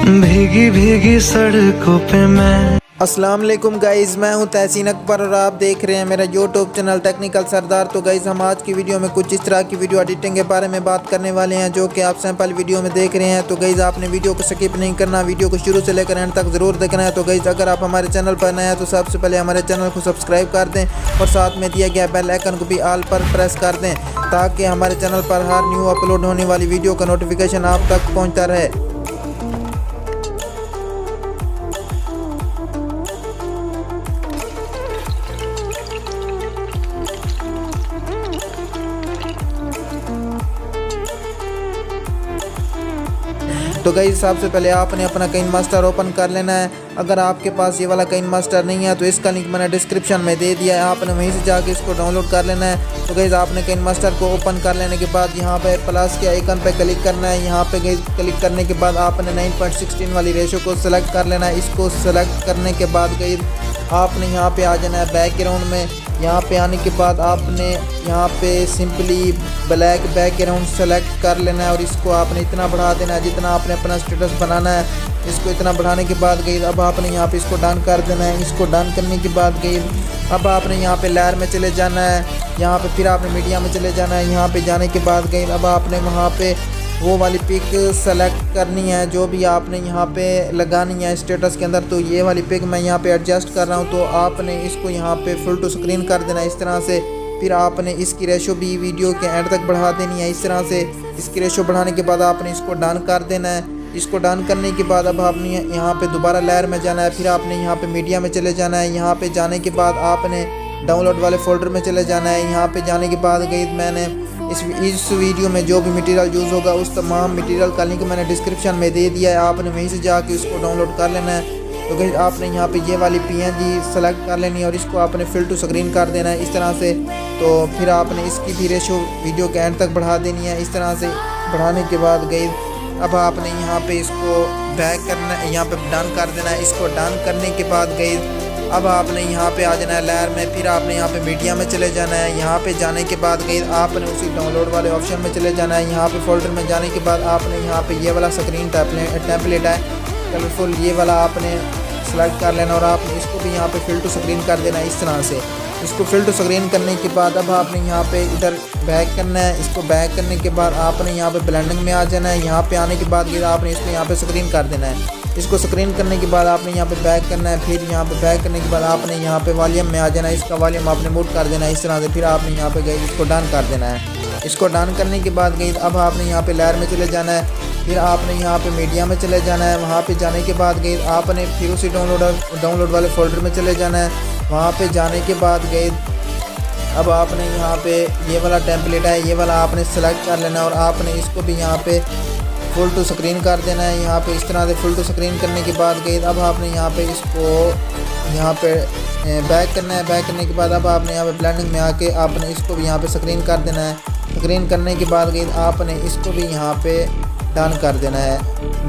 भीगी भीगी सड़कों पे मैं। अस्सलाम वालेकुम गाइज़, मैं हूं तहसीन अकबर और आप देख रहे हैं मेरा यूट्यूब चैनल टेक्निकल सरदार। तो गाइज़ हम आज की वीडियो में कुछ इस तरह की वीडियो एडिटिंग के बारे में बात करने वाले हैं जो कि आप सैंपल वीडियो में देख रहे हैं। तो गाइज़ आपने वीडियो को स्किप नहीं करना, वीडियो को शुरू से लेकर एंड तक ज़रूर देखना है। तो गाइज़ अगर आप हमारे चैनल पर नए हैं तो सबसे पहले हमारे चैनल को सब्सक्राइब कर दें और साथ में दिया गया बेल आइकन को भी ऑल पर प्रेस कर दें ताकि हमारे चैनल पर हर न्यू अपलोड होने वाली वीडियो का नोटिफिकेशन आप तक पहुँचता रहे। तो गाइस सबसे पहले आपने अपना काइन मास्टर ओपन कर लेना है। अगर आपके पास ये वाला काइन मास्टर नहीं है तो इसका लिंक मैंने डिस्क्रिप्शन में दे दिया है, आपने वहीं से जाके इसको डाउनलोड कर लेना है। तो गाइस आपने काइन मास्टर को ओपन कर लेने के बाद यहाँ पे प्लस के आइकन पे क्लिक करना है। यहाँ पे गाइस क्लिक करने के बाद आपने 9.16 वाली रेशो को सेलेक्ट कर लेना है। इसको सेलेक्ट करने के बाद गाइस आपने यहाँ पे आ जाना है बैकग्राउंड में। यहाँ पे आने के बाद आपने यहाँ पे सिंपली ब्लैक बैकग्राउंड सेलेक्ट कर लेना है और इसको आपने इतना बढ़ा देना है जितना आपने अपना स्टेटस बनाना है। इसको इतना बढ़ाने के बाद गई अब आपने यहाँ पे इसको डन कर देना है। इसको डन करने के बाद गई अब आपने यहाँ पे लेयर में चले जाना है। यहाँ पे फिर आपने मीडिया में चले जाना है। यहाँ पे जाने के बाद गई अब आपने वहाँ पे वो वाली पिक सेलेक्ट करनी है जो भी आपने यहाँ पे लगानी है स्टेटस के अंदर। तो ये वाली पिक मैं यहाँ पे एडजस्ट कर रहा हूँ, तो आपने इसको यहाँ पे फुल टू स्क्रीन कर देना है इस तरह से। फिर आपने इसकी रेशो भी वीडियो के एंड तक बढ़ा देनी है इस तरह से। इसकी रेशो बढ़ाने के बाद आपने इसको डन कर देना है। इसको डन करने के बाद अब आपने यहाँ पे दोबारा लेयर में जाना है। फिर आपने यहाँ पे मीडिया में चले जाना है। यहाँ पे जाने के बाद आपने डाउनलोड वाले फोल्डर में चले जाना है। यहाँ पे जाने के बाद गई मैंने इस वीडियो में जो भी मटेरियल यूज़ होगा उस तमाम मटेरियल का लिंक मैंने डिस्क्रिप्शन में दे दिया है, आपने वहीं से जाके उसको डाउनलोड कर लेना है। तो गाइस आपने यहाँ पे ये वाली PNG सेलेक्ट कर लेनी है और इसको आपने फिल टू स्क्रीन कर देना है इस तरह से। तो फिर आपने इसकी भी रेशो वीडियो के एंड तक बढ़ा देनी है इस तरह से। बढ़ाने के बाद गाइस अब आपने यहाँ पे इसको बैक करना है, यहाँ पे डन कर देना है। इसको डन करने के बाद गाइस अब आपने यहाँ पे आ जाना है लेयर में। फिर आपने यहाँ पे मीडिया में चले जाना है। यहाँ पे जाने के बाद गई आपने उसी डाउनलोड वाले ऑप्शन में चले जाना है। यहाँ पे फोल्डर में जाने के बाद आपने यहाँ पे ये वाला स्क्रीन टेम्पलेट है कलरफुल, ये वाला आपने सेलेक्ट कर लेना और आपने इसको भी यहाँ पे फिल टू स्क्रीन कर देना है इस तरह से। इसको फिल टू स्क्रीन करने के बाद अब आपने यहाँ पे इधर बैक करना है। इसको बैक करने के बाद आपने यहाँ पे ब्लेंडिंग में आ जाना है। यहाँ पे आने के बाद आपने इसको यहाँ पे स्क्रीन कर देना है। इसको स्क्रीन करने के बाद आपने यहाँ पे बैक करना है। फिर यहाँ पे बैक करने के बाद आपने यहाँ पे वॉल्यूम में आ जाना है। इसका वॉल्यूम आपने मूव कर देना है इस तरह से। फिर आपने यहाँ पे गई इसको डन कर देना है। इसको डन करने के बाद गई अब आपने यहाँ पे लेयर में चले जाना है। फिर आपने यहाँ पे मीडिया में चले जाना है। वहाँ पे जाने के बाद गई आपने फिर उसी डाउनलोड वाले फोल्डर में चले जाना है। वहाँ पे जाने के बाद गई अब आपने यहाँ पे ये वाला टेम्पलेट है, ये वाला आपने सेलेक्ट कर लेना और आपने इसको भी यहाँ पे फुल टू स्क्रीन कर देना है। यहाँ पे इस तरह से फुल टू स्क्रीन करने के बाद गई अब आपने यहाँ पे इसको यहाँ पे बैक करना है। बैक करने के बाद अब आपने यहाँ पे ब्लेंडिंग में आके आपने इसको भी यहाँ पे स्क्रीन कर देना है। स्क्रीन करने के बाद गई आपने इसको भी यहाँ पे डन कर देना है।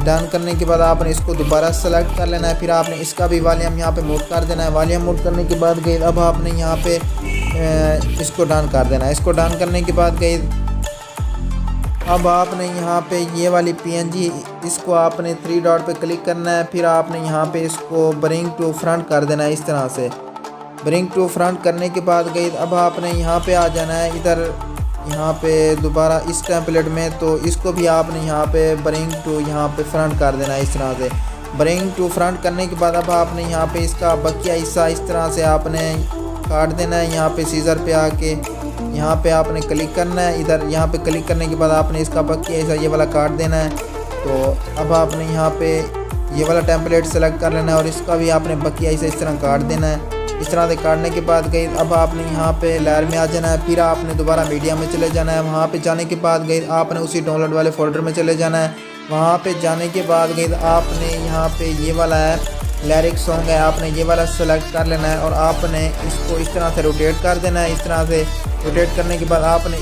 डन करने के बाद आपने इसको दोबारा सेलेक्ट कर लेना है। फिर आपने इसका भी वॉल्यूम यहाँ पे मूव कर देना है। वॉल्यूम मूव करने के बाद गई अब आपने यहाँ पे इसको डन कर देना है। इसको डन करने के बाद गई अब आपने यहाँ पे ये वाली PNG इसको आपने 3 डॉट पे क्लिक करना है। फिर आपने यहाँ पे इसको ब्रिंग टू फ्रंट कर देना है इस तरह से। ब्रिंग टू फ्रंट करने के बाद गई अब आपने यहाँ पे आ जाना है इधर यहाँ पे दोबारा इस टेम्पलेट में। तो इसको भी आपने यहाँ पे ब्रिंग टू यहाँ पे फ्रंट कर देना है इस तरह से। ब्रिंग टू फ्रंट करने के बाद अब आपने यहाँ पे इसका बकिया हिस्सा इस तरह से आपने काट देना है। यहाँ पे सीजर पे आके यहाँ पे आपने क्लिक करना है। इधर यहाँ पे क्लिक करने के बाद आपने इसका बकिया हिस्सा ये वाला काट देना है। तो अब आपने यहाँ पे ये वाला टेम्पलेट सेलेक्ट कर लेना है और इसका भी आपने बकिया हिस्सा इस तरह काट देना है। इस तरह से काटने के बाद गई अब आपने यहाँ पे लेयर में आ जाना है। फिर आपने दोबारा मीडिया में चले जाना है। वहाँ पे जाने के बाद गई आपने उसी डाउनलोड वाले फोल्डर में चले जाना है। वहाँ पे जाने के बाद गई आपने यहाँ पे ये वाला है लिरिक सॉन्ग है, आपने ये वाला सेलेक्ट कर लेना है और आपने इसको इस तरह से रोटेट कर देना है। इस तरह से रोटेट करने के बाद आपने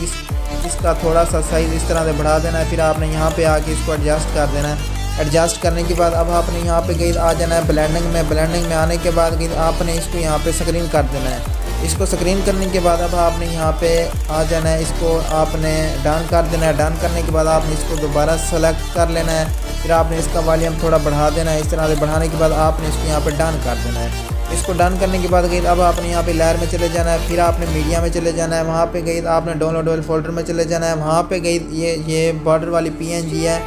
इसका थोड़ा सा साइज़ इस तरह से बढ़ा देना है। फिर आपने यहाँ पे आके इसको एडजस्ट कर देना है। एडजस्ट करने के बाद अब आपने यहाँ पे गई आ जाना है ब्लेंडिंग में। ब्लेंडिंग में आने के बाद गई आपने इसको यहाँ पे स्क्रीन कर देना है। इसको स्क्रीन करने के बाद अब आपने यहाँ पे आ जाना है, इसको आपने डन कर देना है। डन करने के बाद आपने इसको दोबारा सेलेक्ट कर लेना है, फिर आपने इसका वॉल्यूम थोड़ा बढ़ा देना है। इस तरह से बढ़ाने के बाद आपने इसको यहाँ पे डन कर देना है। इसको डन करने के बाद गई अब आपने यहाँ पे लेयर में चले जाना है, फिर आपने मीडिया में चले जाना है। वहाँ पे गई आपने डाउनलोडेबल फोल्डर में चले जाना है। वहाँ पे गई ये बॉर्डर वाली PNG है,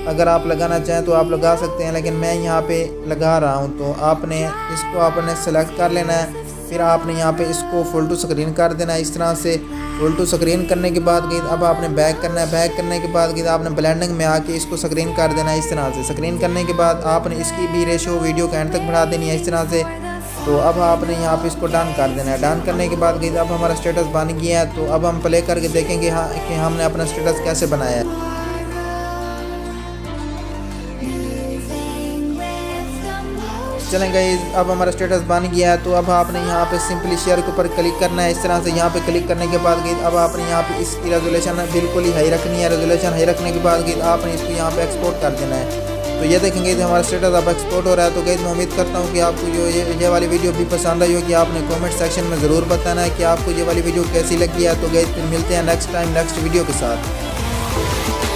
अगर आप लगाना चाहें तो आप लगा सकते हैं, लेकिन मैं यहाँ पे लगा रहा हूँ। तो आपने इसको आपने सेलेक्ट कर लेना है, फिर आपने यहाँ पे इसको फुल टू स्क्रीन कर देना है। इस तरह से फुल टू स्क्रीन करने के बाद गई अब आपने बैक करना है। बैक करने के बाद गई आपने ब्लेंडिंग में आके इसको स्क्रीन कर देना है। इस तरह से स्क्रीन करने के बाद आपने इसकी भी रेशो वीडियो के एंड तक बढ़ा देनी है इस तरह से। तो अब आपने यहाँ पे इसको डन कर देना है। डन करने के बाद गई अब हमारा स्टेटस बन गया है। तो अब हम प्ले करके देखेंगे हाँ कि हमने अपना स्टेटस कैसे बनाया है। चलें गाइस, अब हमारा स्टेटस बन गया है। तो अब आपने यहाँ पे सिंपली शेयर के ऊपर क्लिक करना है। इस तरह से यहाँ पे क्लिक करने के बाद गई अब आपने यहाँ पे इसकी रेजोल्यूशन बिल्कुल ही हाई रखनी है। रेजोल्यूशन हाई रखने के बाद गई आपने इसको यहाँ पे एक्सपोर्ट कर देना है। तो ये देखेंगे कि हमारा स्टेटस अब एक्सपोर्ट हो रहा है। तो गाइस मैं उम्मीद करता हूँ कि आपको जो ये वाली वीडियो भी पसंद आई होगी। आपने कमेंट सेक्शन में ज़रूर बताना है कि आपको ये वाली वीडियो कैसी लगी है। तो गाइस फिर मिलते हैं नेक्स्ट टाइम नेक्स्ट वीडियो के साथ।